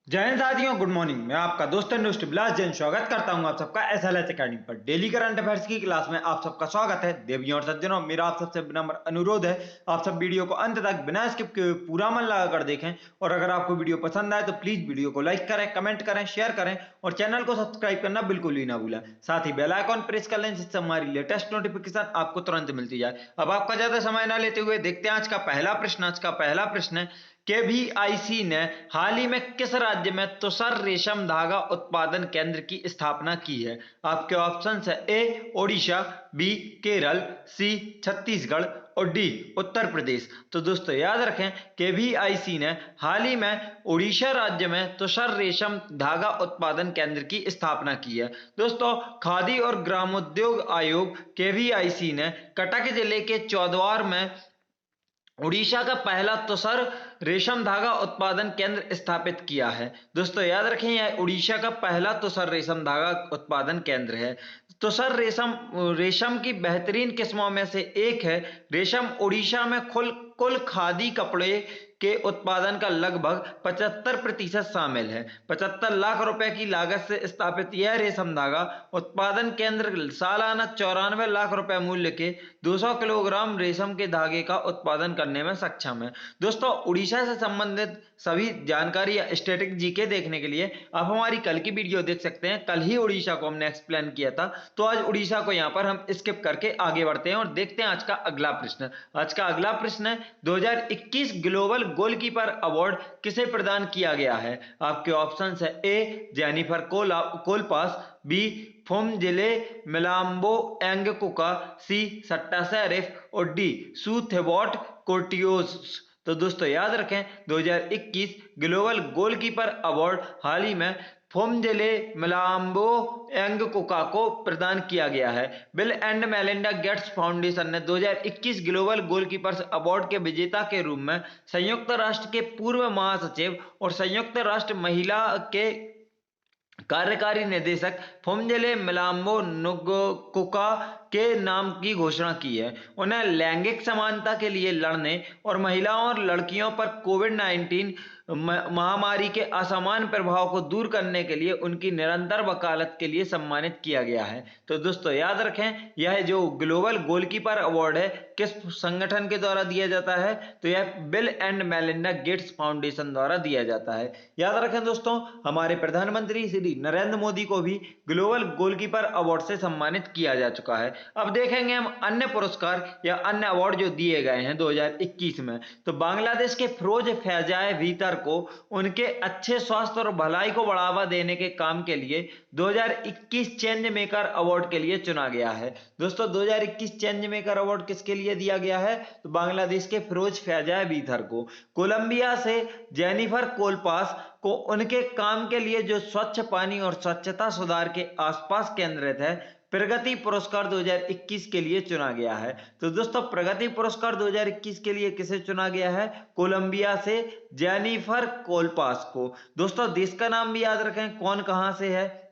जय हिंद साथियों, good morning. मैं आपका दोस्त एंड बिलास जैन स्वागत करता हूं आप सबका एसएलएस एकेडमी पर डेली करंट अफेयर्स की क्लास में आप सबका स्वागत है। देवियों और सज्जनों, मेरा आप सबसे विनम्र अनुरोध है, आप सब वीडियो को अंत तक बिना स्किप किए पूरा मन लगाकर देखें। और अगर आपको वीडियो पसंद आए तो प्लीज वीडियो को लाइक करें, कमेंट करें, शेयर करें और चैनल को सब्सक्राइब करना बिल्कुल ही ना भूलें। साथ ही बेल आइकॉन प्रेस कर लें जिससे हमारी लेटेस्ट नोटिफिकेशन आपको तुरंत मिलती जाए। अब आपका ज्यादा समय ना लेते हुए देखते हैं आज का पहला प्रश्न। आज का पहला प्रश्न है, केवीआईसी ने हाल ही में किस राज्य में तुषार रेशम धागा उत्पादन केंद्र की स्थापना की है? आपके ऑप्शंस है ए ओडिशा, बी केरल, सी छत्तीसगढ़ और डी उत्तर प्रदेश। तो दोस्तों याद रखें, केवीआईसी ने हाल ही में ओडिशा राज्य में तुषार रेशम धागा उत्पादन केंद्र की स्थापना की है। दोस्तों, खादी और ग्रामोद्योग आयोग केवीआईसी ने कटक जिले के चौद्वार में उड़ीसा का पहला तुषार रेशम धागा उत्पादन केंद्र स्थापित किया है। दोस्तों याद रखें, यह उड़ीसा का पहला तुषार रेशम धागा उत्पादन केंद्र है। तुषार रेशम रेशम की बेहतरीन किस्मों में से एक है। रेशम उड़ीसा में कुल खादी कपड़े के उत्पादन का लगभग 75% शामिल है। 75 लाख रुपए की लागत से स्थापित यह रेशम धागा उत्पादन केंद्र सालाना 94 लाख रुपए मूल्य के 200 किलोग्राम रेशम के धागे का उत्पादन करने में सक्षम है। दोस्तों, उड़ीसा से संबंधित सभी जानकारी या स्टैटिक जीके देखने के लिए आप हमारी कल की वीडियो देख सकते हैं। कल ही उड़ीसा को हमने एक्सप्लेन किया था, तो आज उड़ीसा को यहाँ पर हम स्किप करके आगे बढ़ते हैं और देखते हैं आज का अगला प्रश्न। आज का अगला प्रश्न है, 2021 ग्लोबल गोलकीपर अवार्ड किसे प्रदान किया गया है? आपके ऑप्शंस है ए जेनिफर कोलपास, बी फुमजिले मिलाम्बो एंगकुका, सी सट्टा शेरिफ और डी सू थेबोट कोर्टियोस। तो दोस्तों याद रखें, 2021 ग्लोबल गोलकीपर अवार्ड हाल ही में फुमजिले मिलाम्बो एंगकुका को प्रदान किया गया है। Bill and Melinda Gates foundation ने 2021 ग्लोबल गोलकीपर्स अवार्ड के विजेता के रूप में संयुक्त राष्ट्र के पूर्व महासचिव और संयुक्त राष्ट्र महिला के कार्यकारी निदेशक फुमजिले मिलाम्बो नुगकुका के नाम की घोषणा की है। उन्हें लैंगिक समानता के लिए लड़ने और महिलाओं और लड़कियों पर कोविड-19 महामारी के असमान प्रभाव को दूर करने के लिए उनकी निरंतर वकालत के लिए सम्मानित किया गया है। तो दोस्तों याद रखें, यह जो ग्लोबल गोलकीपर अवार्ड है किस संगठन के द्वारा दिया जाता है? तो यह bill and Melinda Gates foundation द्वारा दिया जाता है। याद रखें दोस्तों, हमारे प्रधानमंत्री श्री नरेंद्र मोदी को भी ग्लोबल गोलकीपर अवार्ड से सम्मानित किया जा चुका है। अब देखेंगे हम अन्य पुरस्कार या अन्य अवार्ड जो दिए गए हैं 2021 में। तो बांग्लादेश के फिरोज फैजाए भीतर को उनके अच्छे स्वास्थ्य और भलाई को बढ़ावा देने के काम के लिए 2021 चेंज मेकर अवार्ड के लिए चुना गया है। दोस्तों 2021 चेंज मेकर अवार्ड किसके लिए दिया गया है? तो बांग्लादेश के फिरोज फैजाए भीतर को। कोलंबिया से जेनिफर कोलपास को उनके काम के लिए जो स्वच्छ पानी और स्वच्छता सुधार के आसपास केंद्रित है प्रगति पुरस्कार 2021 के लिए चुना गया है। तो दोस्तों प्रगति पुरस्कार 2021 के लिए किसे चुना गया है? कोलंबिया से जेनिफर कोलपास को। दोस्तों देश का नाम भी याद रखें, कौन कहां से है।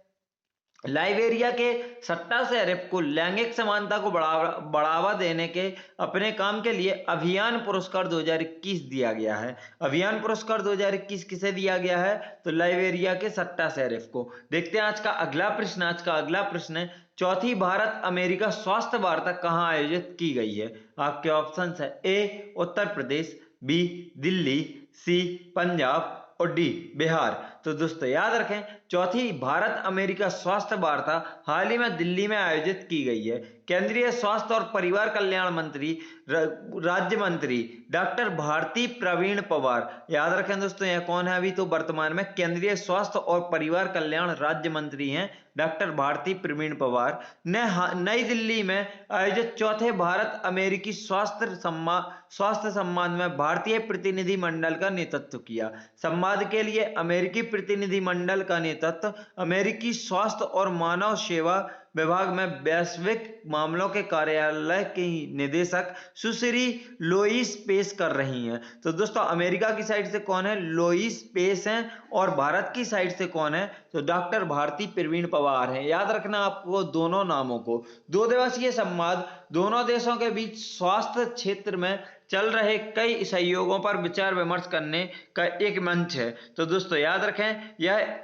लाइबेरिया के सट्टा शेरिफ को लैंगिक समानता को बढ़ावा देने के अपने काम के लिए अभियान पुरस्कार 2021 दिया गया है। अभियान पुरस्कार 2021 किसे दिया गया है? तो लाइबेरिया के सट्टा शेरिफ को। देखते हैं आज का अगला प्रश्न। आज का अगला प्रश्न है, चौथी भारत अमेरिका स्वास्थ्य वार्ता कहां आयोजित की गई है? आपके ऑप्शन है ए उत्तर प्रदेश, बी दिल्ली, सी पंजाब और डी बिहार। तो दोस्तों याद रखें, चौथी भारत अमेरिका स्वास्थ्य वार्ता हाल ही में दिल्ली में आयोजित की गई है। केंद्रीय स्वास्थ्य और परिवार कल्याण मंत्री राज्य मंत्री डॉक्टर भारती प्रवीण पवार, याद रखें दोस्तों यह कौन है? अभी तो वर्तमान में केंद्रीय स्वास्थ्य और परिवार कल्याण राज्य मंत्री हैं डॉक्टर भारती प्रवीण पवार ने नई दिल्ली में आयोजित चौथे भारत अमेरिकी स्वास्थ्य सम्मान में भारतीय प्रतिनिधि मंडल का नेतृत्व किया। संवाद के लिए अमेरिकी प्रतिनिधि मंडल का नेतृत्व अमेरिकी स्वास्थ्य और मानव सेवा विभाग में वैश्विक मामलों के कार्यालय की निदेशक सुश्री लोइस पेस कर रही हैं। तो दोस्तों अमेरिका की साइड से कौन है? लोइस पेस हैं। और भारत की साइड से कौन है? तो डॉक्टर भारती प्रवीण पवार हैं। याद रखना आपको दोनों नामों को। 2 दिवसीय संवाद दोनों देशों के बीच स्वास्थ्य क्षेत्र में चल रहे कई सहयोगों पर विचार विमर्श करने का एक मंच है। तो दोस्तों याद रखें, यह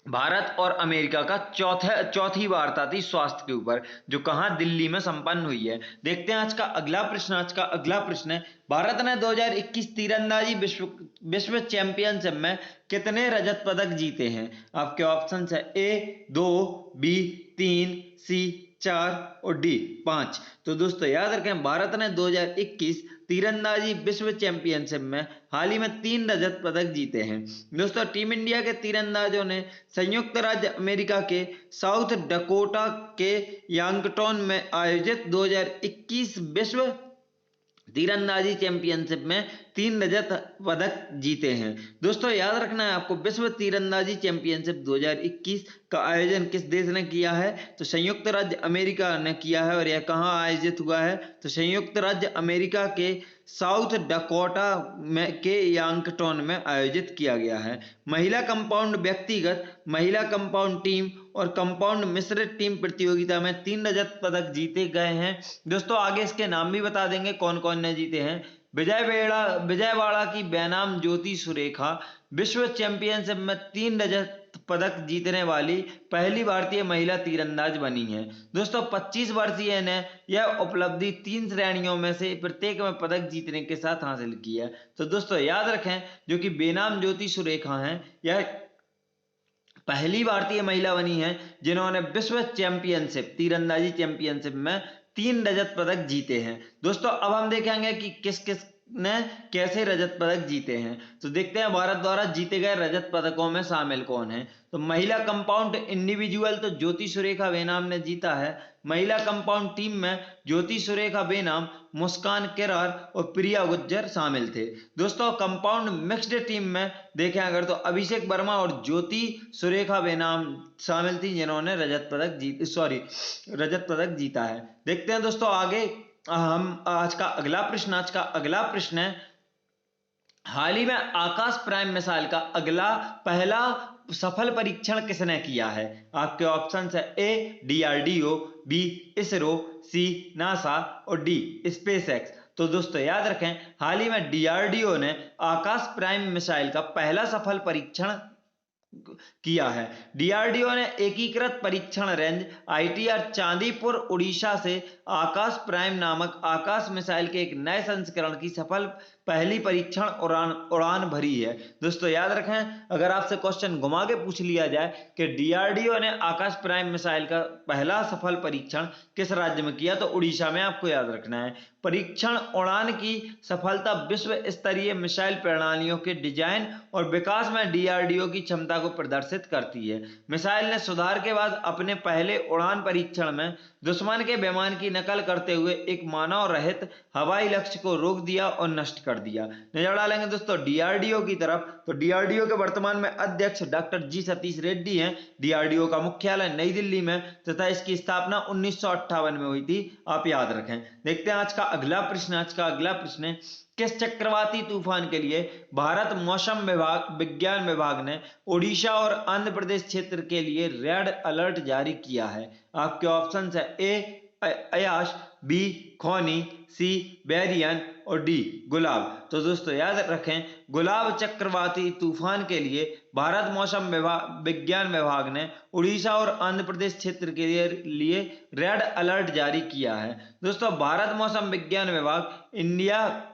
भारत और अमेरिका का चौथी वार्ता थी स्वास्थ्य के ऊपर, जो कहां, दिल्ली में संपन्न हुई है। देखते हैं आज का अगला प्रश्न। आज का अगला प्रश्न है, भारत ने 2021 तीरंदाजी विश्व चैंपियनशिप में कितने रजत पदक जीते हैं? आपके ऑप्शन है ए 2, बी 3, सी 4 और डी 5। तो दोस्तों याद रखें, भारत ने 2021 तीरंदाजी विश्व चैंपियनशिप में हाल ही में 3 रजत पदक जीते हैं। दोस्तों टीम इंडिया के तीरंदाजों ने संयुक्त राज्य अमेरिका के साउथ डकोटा के यांगटॉन में आयोजित 2021 विश्व तीरंदाजी चैंपियनशिप में 3 रजत पदक जीते हैं। दोस्तों याद रखना है आपको, विश्व तीरंदाजी चैंपियनशिप 2021 का आयोजन किस देश ने किया है? तो संयुक्त राज्य अमेरिका ने किया है। और यह कहाँ आयोजित हुआ है? तो संयुक्त राज्य अमेरिका के साउथ डकोटा में के यांगटॉन में आयोजित किया गया है। महिला कंपाउंड व्यक्तिगत, महिला कंपाउंड टीम और कंपाउंड मिश्रित टीम प्रतियोगिता में 3 रजत पदक जीते गए हैं। दोस्तों आगे इसके नाम भी बता देंगे कौन कौन ने जीते हैं। विजयवाड़ा की बेनाम ज्योति सुरेखा विश्व चैंपियनशिप में 3 रजत पदक जीतने वाली पहली भारतीय महिला तीरंदाज बनी है। दोस्तों 25 वर्षीय ने यह उपलब्धि 3 श्रेणियों में से प्रत्येक में पदक जीतने के साथ हासिल की है। तो दोस्तों याद रखें, जो कि बेनाम ज्योति सुरेखा हैं, यह पहली भारतीय महिला बनी है जिन्होंने विश्व चैंपियनशिप, तीरंदाजी चैंपियनशिप में 3 रजत पदक जीते हैं। दोस्तों अब हम देखेंगे कि किस किस ने कैसे रजत पदक जीते हैं। तो देखते हैं भारत द्वारा जीते गए रजत पदकों में शामिल कौन है। तो महिला कंपाउंड इंडिविजुअल तो ज्योति सुरेखा बेनाम ने जीता है। महिला कंपाउंड टीम में ज्योति सुरेखा बेनाम, मुस्कान किरार और प्रिया गुज्जर शामिल थे। दोस्तों कंपाउंड मिक्स्ड टीम में देखें अगर तो अभिषेक वर्मा और ज्योति सुरेखा बेनाम शामिल थी, जिन्होंने रजत पदक जीता है। देखते हैं दोस्तों आगे हम आज का अगला प्रश्न है, हाल ही में आकाश प्राइम मिसाइल का पहला सफल परीक्षण किसने किया है? आपके ऑप्शन है ए डीआरडीओ, बी इसरो, सी नासा और डी स्पेसएक्स। तो दोस्तों याद रखें, हाल ही में डीआरडीओ ने आकाश प्राइम मिसाइल का पहला सफल परीक्षण किया है। डीआरडीओ ने एकीकृत परीक्षण रेंज आईटीआर चांदीपुर उड़ीसा से आकाश प्राइम नामक आकाश मिसाइल के एक नए संस्करण की सफल पहली परीक्षण उड़ान भरी है। दोस्तों याद रखें, अगर आपसे क्वेश्चन घुमा के पूछ लिया जाए कि डीआरडीओ ने आकाश प्राइम मिसाइल का पहला सफल परीक्षण किस राज्य में किया, तो उड़ीसा में आपको याद रखना है। परीक्षण उड़ान की सफलता विश्व स्तरीय मिसाइल प्रणालियों के डिजाइन और विकास में डीआरडीओ की क्षमता को प्रदर्शित करती है। मिसाइल ने सुधार के बाद अपने पहले उड़ान परीक्षण में दुश्मन के विमान की नकल करते हुए एक मानव रहित हवाई लक्ष्य को रोक दिया और नष्ट कर दिया। नजर डालेंगे दोस्तों डीआरडीओ की तरफ, तो डीआरडीओ के वर्तमान में अध्यक्ष डॉक्टर जी सतीश रेड्डी हैं। डीआरडीओ का मुख्यालय नई दिल्ली में तथा इसकी स्थापना 1958 में हुई थी, आप याद रखें। देखते हैं आज का अगला प्रश्न है, किस चक्रवाती तूफान के लिए भारत मौसम विज्ञान विभाग ने ओडिशा और आंध्र प्रदेश क्षेत्र के लिए रेड अलर्ट जारी किया है? आपके ऑप्शन है ए अयाश, बी खोनी, सी बैरियन और डी गुलाब। तो दोस्तों याद रखें, गुलाब चक्रवाती तूफान के लिए भारत मौसम विज्ञान विभाग ने उड़ीसा और आंध्र प्रदेश क्षेत्र के लिए रेड अलर्ट जारी किया है। दोस्तों भारत मौसम विज्ञान विभाग, इंडिया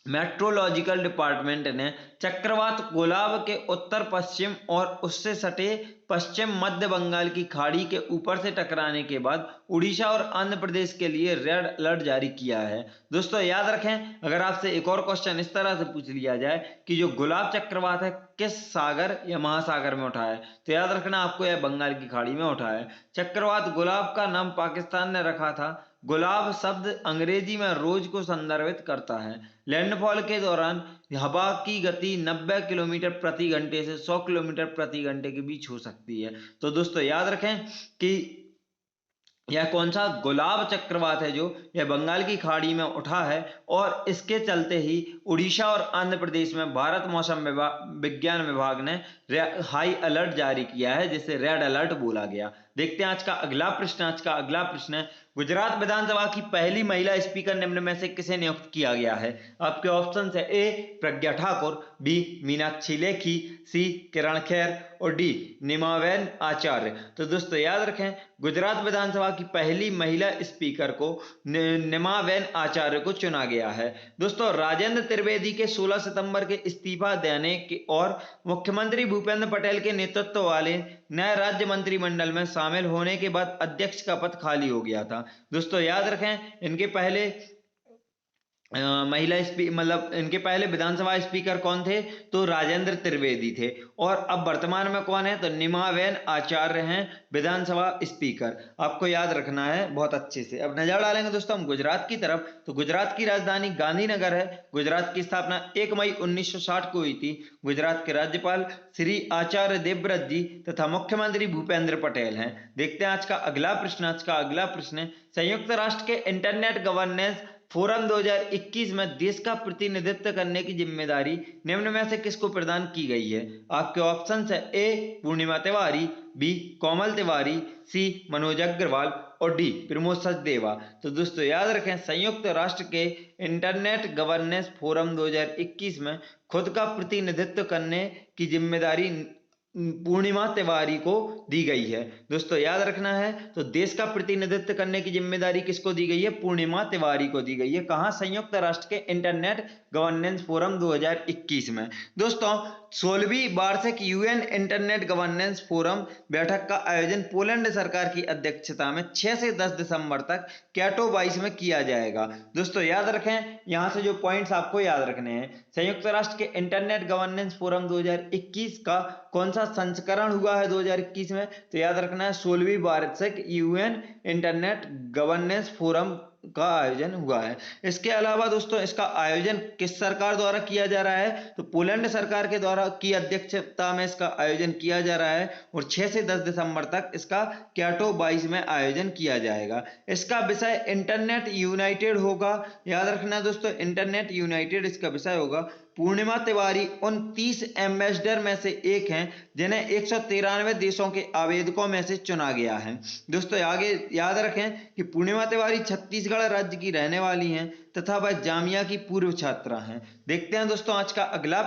मेट्रोलॉजिकल डिपार्टमेंट ने चक्रवात गुलाब के उत्तर पश्चिम और उससे सटे पश्चिम मध्य बंगाल की खाड़ी के ऊपर से टकराने के बाद उड़ीसा और आंध्र प्रदेश के लिए रेड अलर्ट जारी किया है। दोस्तों याद रखें, अगर आपसे एक और क्वेश्चन इस तरह से पूछ लिया जाए कि जो गुलाब चक्रवात है किस सागर या महासागर में उठा है, तो याद रखना आपको यह बंगाल की खाड़ी में उठा है। चक्रवात गुलाब का नाम पाकिस्तान ने रखा था। गुलाब शब्द अंग्रेजी में रोज को संदर्भित करता है। लैंडफॉल के दौरान हवा की गति 90 किलोमीटर प्रति घंटे से 100 किलोमीटर प्रति घंटे के बीच हो सकती है। तो दोस्तों याद रखें कि यह कौन सा गुलाब चक्रवात है जो यह बंगाल की खाड़ी में उठा है, और इसके चलते ही उड़ीसा और आंध्र प्रदेश में भारत मौसम विज्ञान विभाग ने हाई अलर्ट जारी किया है, जिसे रेड अलर्ट बोला गया। देखते हैं आज का अगला प्रश्न है, गुजरात विधानसभा की पहली महिला स्पीकर निम्न में से किसे नियुक्त किया गया है? आपके ऑप्शन है ए प्रज्ञा ठाकुर, बी मीनाक्षी लेखी, सी किरण खेर और डी निमाबेन आचार्य। तो दोस्तों याद रखें, गुजरात विधानसभा की पहली महिला स्पीकर को निमाबेन आचार्य को चुना गया है। दोस्तों राजेंद्र त्रिवेदी के 16 सितंबर के इस्तीफा देने के और मुख्यमंत्री भूपेंद्र पटेल के नेतृत्व वाले नए राज्य मंत्रिमंडल में शामिल होने के बाद अध्यक्ष का पद खाली हो गया था। दोस्तों याद रखें, इनके पहले इनके पहले विधानसभा स्पीकर कौन थे? तो राजेंद्र त्रिवेदी थे। और अब वर्तमान में कौन है? तो निमाबेन आचार्य हैं विधानसभा स्पीकर। आपको याद रखना है बहुत अच्छे से। अब नजर डालेंगे दोस्तों हम गुजरात की तरफ। तो गुजरात की राजधानी गांधीनगर है। गुजरात की स्थापना 1 मई 1960 को हुई थी। गुजरात के राज्यपाल श्री आचार्य देवव्रत जी तथा मुख्यमंत्री भूपेंद्र पटेल हैं। देखते हैं आज का अगला प्रश्न। संयुक्त राष्ट्र के इंटरनेट गवर्नेंस फोरम 2021 में देश का प्रतिनिधित्व करने की जिम्मेदारी निम्न में से किसको प्रदान की गई है? आपके ऑप्शन है ए पूर्णिमा तिवारी, बी कोमल तिवारी, सी मनोज अग्रवाल और डी प्रमोद सचदेवा। तो दोस्तों याद रखें, संयुक्त राष्ट्र के इंटरनेट गवर्नेंस फोरम 2021 में खुद का प्रतिनिधित्व करने की जिम्मेदारी पूर्णिमा तिवारी को दी गई है। दोस्तों याद रखना है, तो देश का प्रतिनिधित्व करने की जिम्मेदारी किसको दी गई है? पूर्णिमा तिवारी को दी गई है। कहां? संयुक्त राष्ट्र के इंटरनेट गवर्नेंस फोरम 2021 में। दोस्तों 16वीं वार्षिक यूएन इंटरनेट गवर्नेंस फोरम बैठक का आयोजन पोलैंड सरकार की अध्यक्षता में 6 से 10 दिसंबर तक कैटोवाइस में किया जाएगा। दोस्तों याद रखें, यहां से जो पॉइंट्स आपको याद रखने हैं, संयुक्त राष्ट्र के इंटरनेट गवर्नेंस फोरम 2021 का कौन सा संस्करण हुआ है 2021 में? तो याद रखना है 16वीं वार्षिक यूएन इंटरनेट गवर्नेंस फोरम का आयोजन हुआ है। इसके अलावा दोस्तों इसका आयोजन किस सरकार द्वारा किया जा रहा है? तो पोलैंड सरकार के द्वारा की अध्यक्षता में इसका आयोजन किया जा रहा है और 6 से 10 दिसंबर तक इसका कैटोवाइस में आयोजन किया जाएगा। इसका विषय इंटरनेट यूनाइटेड होगा। याद रखना दोस्तों, इंटरनेट यूनाइटेड इसका विषय होगा। पूर्णिमा तिवारी उन 30 एम्बेसडर में से एक हैं जिन्हें 193 देशों के आवेदकों में से चुना गया है। दोस्तों आगे याद रखें कि पूर्णिमा तिवारी छत्तीसगढ़ राज्य की रहने वाली हैं तथा वह जामिया की पूर्व छात्रा हैं। देखते हैं दोस्तों आज का अगला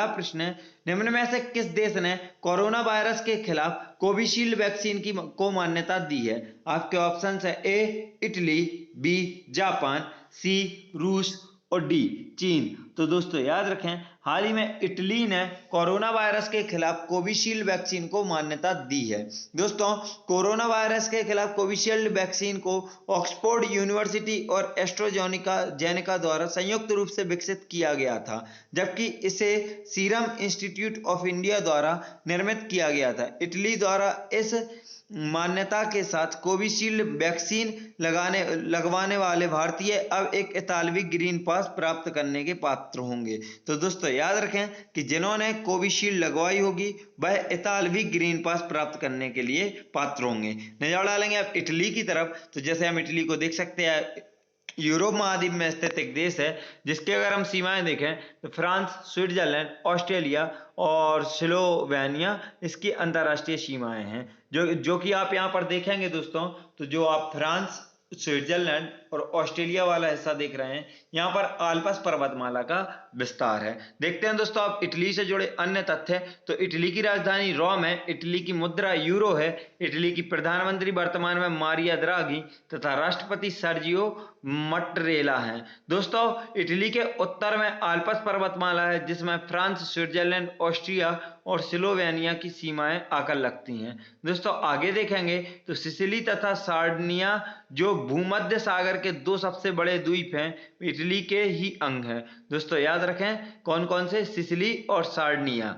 प्रश्न है, निम्न में से किस देश ने कोरोना वायरस के खिलाफ कोविशील्ड वैक्सीन को मान्यता दी है? आपके ऑप्शन है ए इटली, बी जापान, सी रूस और डी चीन। तो दोस्तों याद रखें, हाल ही में इटली ने कोरोना वायरस के खिलाफ कोविशील्ड वैक्सीन को मान्यता दी है। दोस्तों कोरोना वायरस के खिलाफ कोविशील्ड वैक्सीन को ऑक्सफोर्ड यूनिवर्सिटी और एस्ट्राजेनेका द्वारा संयुक्त रूप से विकसित किया गया था, जबकि इसे सीरम इंस्टीट्यूट ऑफ इंडिया द्वारा निर्मित किया गया था। इटली द्वारा इस मान्यता के साथ कोविशील्ड वैक्सीन लगवाने वाले भारतीय अब एक इतालवी ग्रीन पास प्राप्त करने के पात्र होंगे। तो दोस्तों याद रखें कि जिन्होंने कोविशील्ड लगवाई होगी वह इतालवी ग्रीन पास प्राप्त करने के लिए पात्र होंगे। नजर डालेंगे अब इटली की तरफ। तो जैसे हम इटली को देख सकते हैं, यूरोप महाद्वीप में स्थित एक देश है जिसके अगर हम सीमाएं देखें तो फ्रांस, स्विट्जरलैंड, ऑस्ट्रेलिया और स्लोवेनिया इसकी अंतर्राष्ट्रीय सीमाएं हैं। जो कि आप यहां पर देखेंगे दोस्तों, तो जो आप फ्रांस, स्विट्जरलैंड और ऑस्ट्रेलिया वाला हिस्सा देख रहे हैं, यहाँ पर आल्प्स पर्वतमाला का विस्तार है। देखते हैं दोस्तों आप इटली से जुड़े अन्य तथ्य। तो इटली की राजधानी रोम है, इटली की मुद्रा यूरो है, इटली की प्रधानमंत्री वर्तमान में मारिया द्राघी तथा राष्ट्रपति सर्जियो मट्रेला हैं। दोस्तों इटली के उत्तर में आल्प्स पर्वतमाला है जिसमें फ्रांस, स्विट्जरलैंड, ऑस्ट्रिया और स्लोवेनिया की सीमाएं आकर लगती हैं। दोस्तों आगे देखेंगे तो सिसिली तथा सार्डिनिया जो भूमध्य सागर के दो सबसे बड़े द्वीप हैं, इटली के ही अंग हैं। दोस्तों याद रखें कौन कौन से? सिसिली और सार्डिनिया।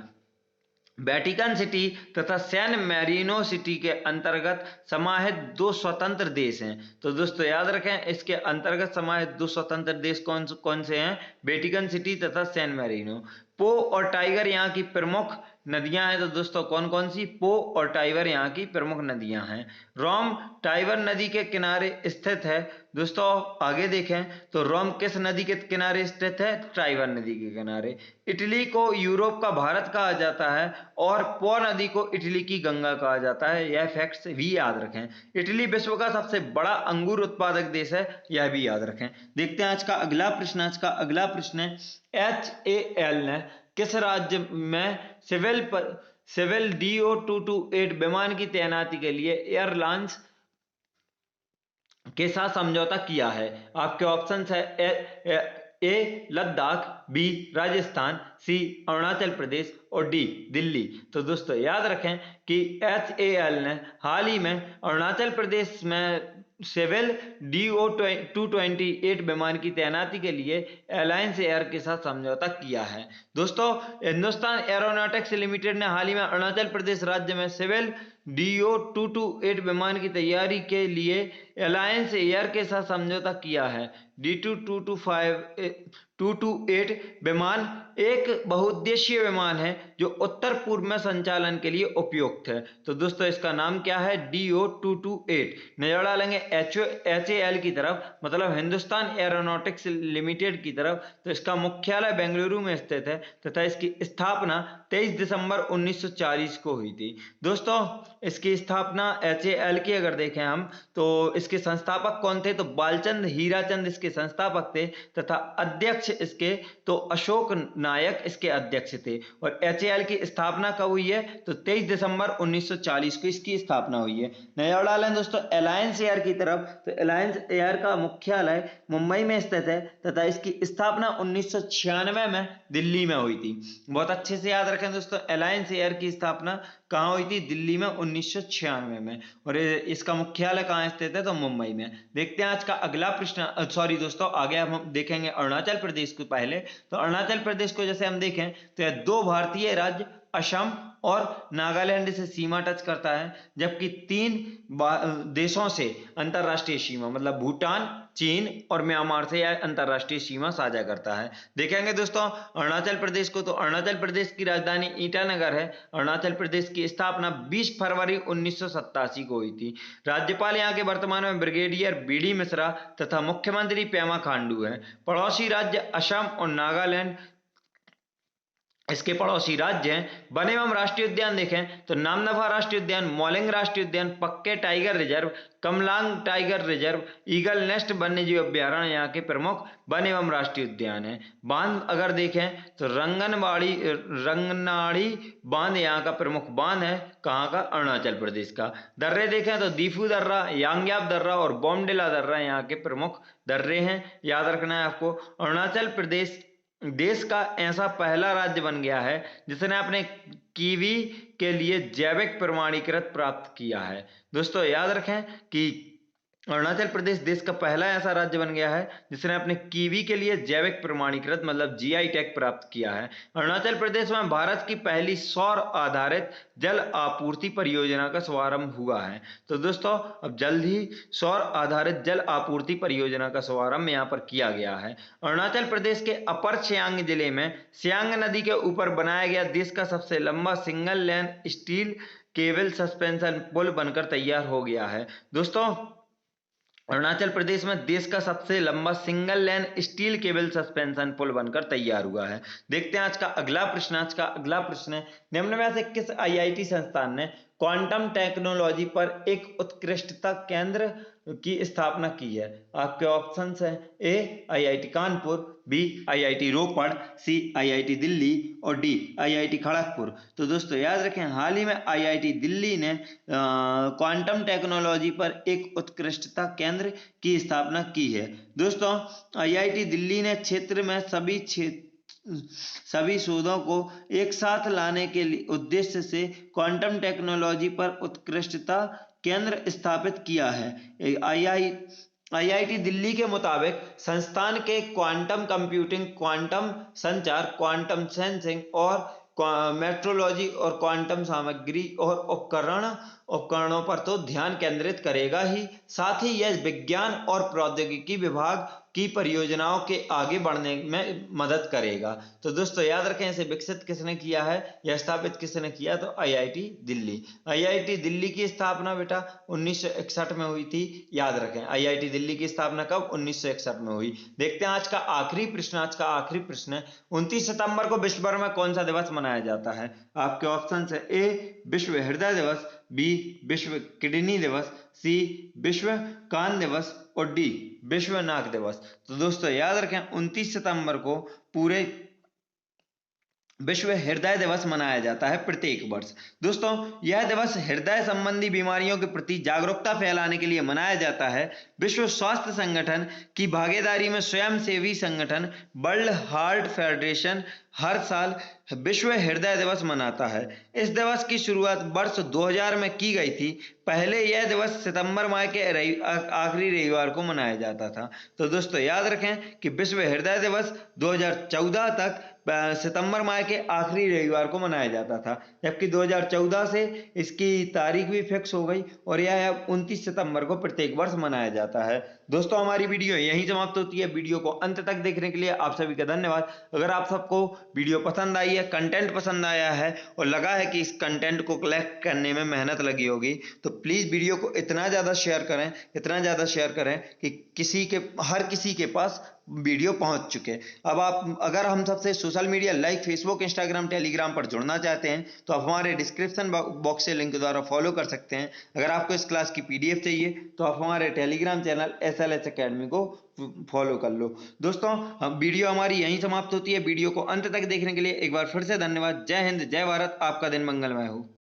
वेटिकन सिटी तथा सैन मैरिनो सिटी के अंतर्गत समाहित दो स्वतंत्र देश हैं। तो दोस्तों याद रखें इसके अंतर्गत समाहित दो स्वतंत्र देश कौन कौन से हैं? वेटिकन सिटी तथा सैन मैरिनो। पो और टाइगर यहाँ की प्रमुख नदियां हैं। तो दोस्तों कौन कौन सी? पो और टाइगर यहाँ की प्रमुख नदियां हैं। रोम टाइबर नदी के किनारे स्थित है। दोस्तों आगे देखें तो रोम किस नदी के किनारे स्थित है? टाइबर नदी के किनारे। इटली को यूरोप का भारत कहा जाता है और पो नदी को इटली की गंगा कहा जाता है। यह फैक्ट्स भी याद रखें। इटली विश्व का सबसे बड़ा अंगूर उत्पादक देश है, यह भी याद रखें। देखते हैं आज का अगला प्रश्न। आज का अगला प्रश्न है, HAL ने किस राज्य में सिविल DO-228 विमान की तैनाती के लिए एयरलाइंस के साथ समझौता किया है? आपके ऑप्शंस है ए लद्दाख, बी राजस्थान, सी अरुणाचल प्रदेश और डी दिल्ली। तो दोस्तों याद रखें कि HAL ने हाल ही में अरुणाचल प्रदेश में सिविल DO-228 विमान की तैनाती के लिए अलायंस एयर के साथ समझौता किया है। दोस्तों हिंदुस्तान एरोनॉटिक्स लिमिटेड ने हाल ही में अरुणाचल प्रदेश राज्य में सिविल DO-228 विमान की तैयारी के लिए अलायंस एयर के साथ समझौता किया है। DO-228 विमान एक बहुउद्देशीय विमान है जो उत्तर पूर्व में संचालन के लिए उपयुक्त है। तो दोस्तों इसका नाम क्या है? DO-228। नजर डालेंगे HAL की तरफ, मतलब हिंदुस्तान एरोनॉटिक्स लिमिटेड की तरफ, तो इसका मुख्यालय बेंगलुरु में स्थित है तथा इसकी स्थापना 23 दिसंबर 1940 को हुई थी। दोस्तों इसकी स्थापना HAL की अगर देखें हम तो इसके संस्थापक कौन थे? तो बालचंद हीराचंद इसके संस्थापक थे तथा अध्यक्ष इसके तो अशोक नायक इसके अध्यक्ष थे। और HAL की स्थापना कब हुई है? तो 23 दिसंबर 1940 को इसकी स्थापना हुई है। नया डालें दोस्तों अलायंस एयर की तरफ, तो अलायंस एयर का मुख्यालय मुंबई में स्थित है तथा इसकी स्थापना 1996 में दिल्ली में हुई थी। बहुत अच्छे से याद रखें दोस्तों, अलायंस एयर की स्थापना कहाँ हुई थी? दिल्ली में 1996 में। और इसका मुख्यालय कहाँ स्थित है? तो मुंबई में। देखते हैं आज का अगला प्रश्न। सॉरी दोस्तों, आगे हम देखेंगे अरुणाचल प्रदेश को पहले। तो अरुणाचल प्रदेश को जैसे हम देखें तो यह दो भारतीय राज्य असम और नागालैंड से सीमा टच करता है, जबकि 3 देशों से अंतरराष्ट्रीय सीमा, मतलब भूटान, चीन और म्यांमार से यह अंतरराष्ट्रीय सीमा साझा करता है। देखेंगे दोस्तों अरुणाचल प्रदेश को, तो अरुणाचल प्रदेश की राजधानी ईटानगर है। अरुणाचल प्रदेश की स्थापना 20 फरवरी 1987 को हुई थी। राज्यपाल यहाँ के वर्तमान में ब्रिगेडियर BD मिश्रा तथा मुख्यमंत्री पेमा खांडू है। पड़ोसी राज्य असम और नागालैंड इसके पड़ोसी राज्य हैं। वन एवं राष्ट्रीय उद्यान देखें तो नामदफा राष्ट्रीय उद्यान, मौलिंग राष्ट्रीय उद्यान, पक्के tiger reserve, Kamalang tiger reserve, eagle nest वन्यजीव अभ्यारण्य यहाँ के प्रमुख वन एवं राष्ट्रीय उद्यान है। बांध अगर देखें तो रंगनाड़ी बांध यहाँ का प्रमुख बांध है। कहाँ का? अरुणाचल प्रदेश का। दर्रे देखें तो दीफू दर्रा, यांग्याप दर्रा और बोमडिला दर्रा यहाँ के प्रमुख दर्रे हैं। याद रखना है आपको। अरुणाचल प्रदेश देश का ऐसा पहला राज्य बन गया है जिसने अपने कीवी के लिए जैविक प्रमाणीकृत प्राप्त किया है। दोस्तों याद रखें कि अरुणाचल प्रदेश देश का पहला ऐसा राज्य बन गया है जिसने अपने कीवी के लिए जैविक प्रमाणीकृत मतलब GI टैग प्राप्त किया है। अरुणाचल प्रदेश में भारत की पहली सौर आधारित जल आपूर्ति परियोजना का शुभारंभ हुआ है। तो दोस्तों अब जल्द ही सौर आधारित जल आपूर्ति परियोजना का शुभारंभ यहाँ पर किया गया है। अरुणाचल प्रदेश के अपर सियांग जिले में सियांग नदी के ऊपर बनाया गया देश का सबसे लंबा single lane steel cable suspension पुल बनकर तैयार हो गया है। दोस्तों अरुणाचल प्रदेश में देश का सबसे लंबा single lane steel cable suspension पुल बनकर तैयार हुआ है। देखते हैं आज का अगला प्रश्न। आज का अगला प्रश्न है, निम्न में से किस IIT संस्थान ने क्वांटम टेक्नोलॉजी पर एक उत्कृष्टता केंद्र की स्थापना की है? आपके ऑप्शंस हैं ए IIT कानपुर, बी IIT रोपड़, सी IIT दिल्ली और डी IIT खड़गपुर। तो दोस्तों याद रखें हाल ही में IIT दिल्ली ने क्वांटम टेक्नोलॉजी पर एक उत्कृष्टता केंद्र की स्थापना की है। दोस्तों IIT दिल्ली ने क्षेत्र में सभी शोधों को एक साथ लाने के उद्देश्य से क्वांटम टेक्नोलॉजी पर उत्कृष्टता केंद्र स्थापित किया है। IIT दिल्ली के मुताबिक संस्थान के क्वांटम कंप्यूटिंग, क्वांटम संचार, क्वांटम सेंसिंग और मेट्रोलॉजी और क्वांटम सामग्री और उपकरणों पर तो ध्यान केंद्रित करेगा ही, साथ ही यह विज्ञान और प्रौद्योगिकी विभाग की परियोजनाओं के आगे बढ़ने में मदद करेगा। तो दोस्तों याद रखें, इसे विकसित किसने किया है या स्थापित किसने किया, तो आईआईटी दिल्ली। आईआईटी दिल्ली की स्थापना बेटा 1961 में हुई थी। याद रखें, आईआईटी दिल्ली की स्थापना कब, 1961 में हुई। देखते हैं आज का आखिरी प्रश्न। आज का आखिरी प्रश्न है, 29 सितंबर को विश्व भर में कौन सा दिवस मनाया जाता है? आपके ऑप्शन है, ए विश्व हृदय दिवस, बी विश्व किडनी दिवस, सी विश्व कान दिवस और डी विश्व नाक दिवस। तो दोस्तों याद रखें, 29 सितंबर को पूरे विश्व हृदय दिवस मनाया जाता है प्रत्येक वर्ष। दोस्तों यह दिवस हृदय संबंधी बीमारियों के प्रति जागरूकता फैलाने के लिए मनाया जाता है। विश्व स्वास्थ्य संगठन की भागीदारी में स्वयंसेवी संगठन वर्ल्ड हार्ट फेडरेशन हर साल विश्व हृदय दिवस मनाता है। इस दिवस की शुरुआत वर्ष 2000 में की गई थी। पहले यह दिवस सितंबर माह के आखिरी रविवार को मनाया जाता था। तो दोस्तों याद रखें कि विश्व हृदय दिवस 2014 तक सितंबर माह के आखिरी रविवार को मनाया जाता था, जबकि 2014 से इसकी तारीख भी फिक्स हो गई और यह 29 सितंबर को प्रत्येक वर्ष मनाया जाता है। दोस्तों हमारी वीडियो यहीं समाप्त होती है। वीडियो को अंत तक देखने के लिए आप सभी का धन्यवाद। अगर आप सबको वीडियो पसंद आई है, कंटेंट पसंद आया है और लगा है कि इस कंटेंट को कलेक्ट करने में मेहनत लगी होगी, तो प्लीज वीडियो को इतना ज्यादा शेयर करें, इतना ज्यादा शेयर करें कि हर किसी के पास वीडियो पहुंच चुके। अब आप अगर हम सबसे social media like Facebook, Instagram, Telegram पर जुड़ना चाहते हैं तो आप हमारे डिस्क्रिप्शन बॉक्स से लिंक द्वारा फॉलो कर सकते हैं। अगर आपको इस क्लास की पीडीएफ चाहिए तो आप हमारे टेलीग्राम चैनल SLS अकेडमी को फॉलो कर लो। दोस्तों हम वीडियो हमारी यहीं समाप्त होती है। वीडियो को अंत तक देखने के लिए एक बार फिर से धन्यवाद। जय हिंद, जय भारत, आपका दिन मंगलमय हो।